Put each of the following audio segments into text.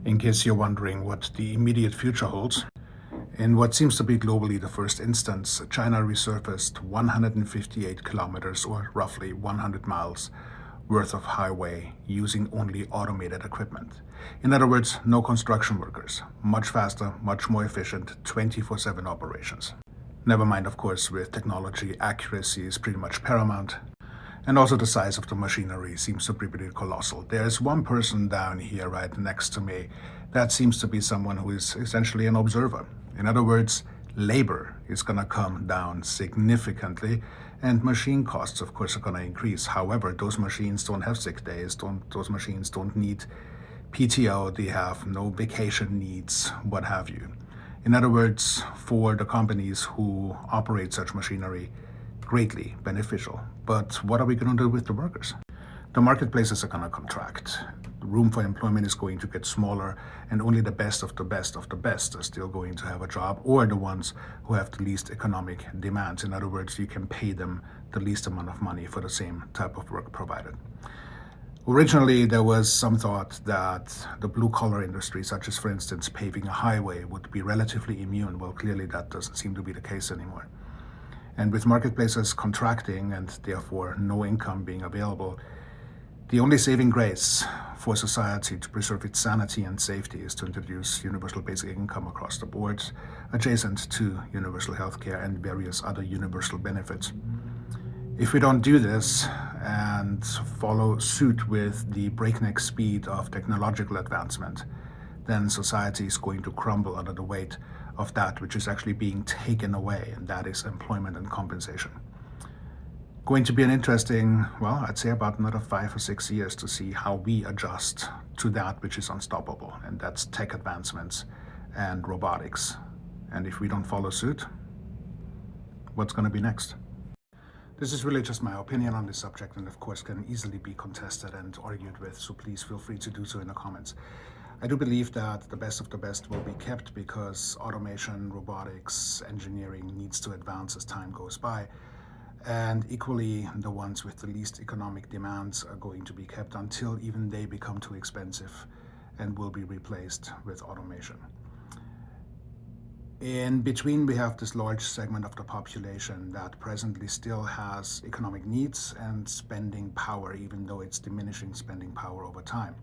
In case you're wondering what the immediate future holds, in what seems to be globally the first instance, China resurfaced 158 kilometers, or roughly 100 miles, worth of highway using only automated equipment. In other words, no construction workers. Much faster, much more efficient, 24/7 operations. Never mind, of course, with technology, accuracy is pretty much paramount. And also the size of the machinery seems to be pretty colossal. There's one person down here right next to me that seems to be someone who is essentially an observer. In other words, labor is going to come down significantly, and machine costs, of course, are going to increase. However, those machines don't have sick days. Those machines don't need PTO. They have no vacation needs, what have you. In other words, for the companies who operate such machinery, greatly beneficial. But what are we going to do with the workers? The marketplaces are going to contract. The room for employment is going to get smaller, and only the best of the best of the best are still going to have a job, or the ones who have the least economic demands. In other words, you can pay them the least amount of money for the same type of work provided. Originally, there was some thought that the blue-collar industry, such as, for instance, paving a highway, would be relatively immune. Well, clearly that doesn't seem to be the case anymore. And with marketplaces contracting and therefore no income being available, the only saving grace for society to preserve its sanity and safety is to introduce universal basic income across the board, adjacent to universal healthcare and various other universal benefits. If we don't do this and follow suit with the breakneck speed of technological advancement, then society is going to crumble under the weight of that which is actually being taken away, and that is employment and compensation. Going to be an interesting, well, I'd say about another 5 or 6 years to see how we adjust to that which is unstoppable, and that's tech advancements and robotics. And if we don't follow suit, what's going to be next? This is really just my opinion on this subject, and of course can easily be contested and argued with, so please feel free to do so in the comments. I do believe that the best of the best will be kept because automation, robotics, engineering needs to advance as time goes by. And equally, the ones with the least economic demands are going to be kept until even they become too expensive and will be replaced with automation. In between, we have this large segment of the population that presently still has economic needs and spending power, even though it's diminishing spending power over time.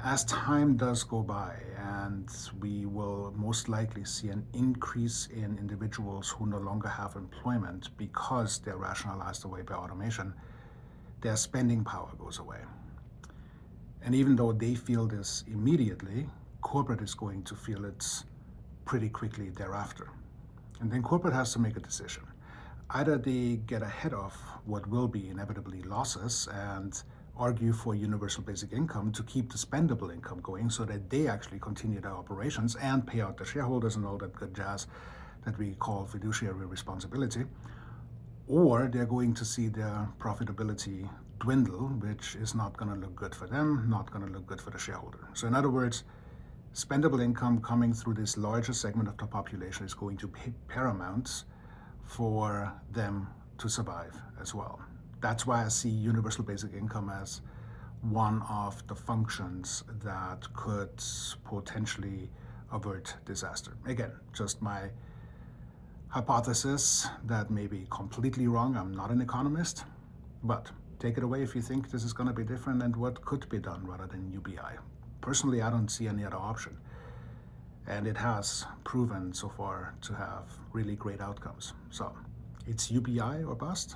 As time does go by, and we will most likely see an increase in individuals who no longer have employment because they're rationalized away by automation, their spending power goes away. And even though they feel this immediately, corporate is going to feel it pretty quickly thereafter. And then corporate has to make a decision. Either they get ahead of what will be inevitably losses and argue for universal basic income to keep the spendable income going so that they actually continue their operations and pay out the shareholders and all that good jazz that we call fiduciary responsibility, or they're going to see their profitability dwindle, which is not going to look good for them, not going to look good for the shareholder. So in other words, spendable income coming through this larger segment of the population is going to be paramount for them to survive as well. That's why I see universal basic income as one of the functions that could potentially avert disaster. Again, just my hypothesis that may be completely wrong. I'm not an economist, but take it away if you think this is going to be different and what could be done rather than UBI. Personally, I don't see any other option. And it has proven so far to have really great outcomes. So it's UBI or bust.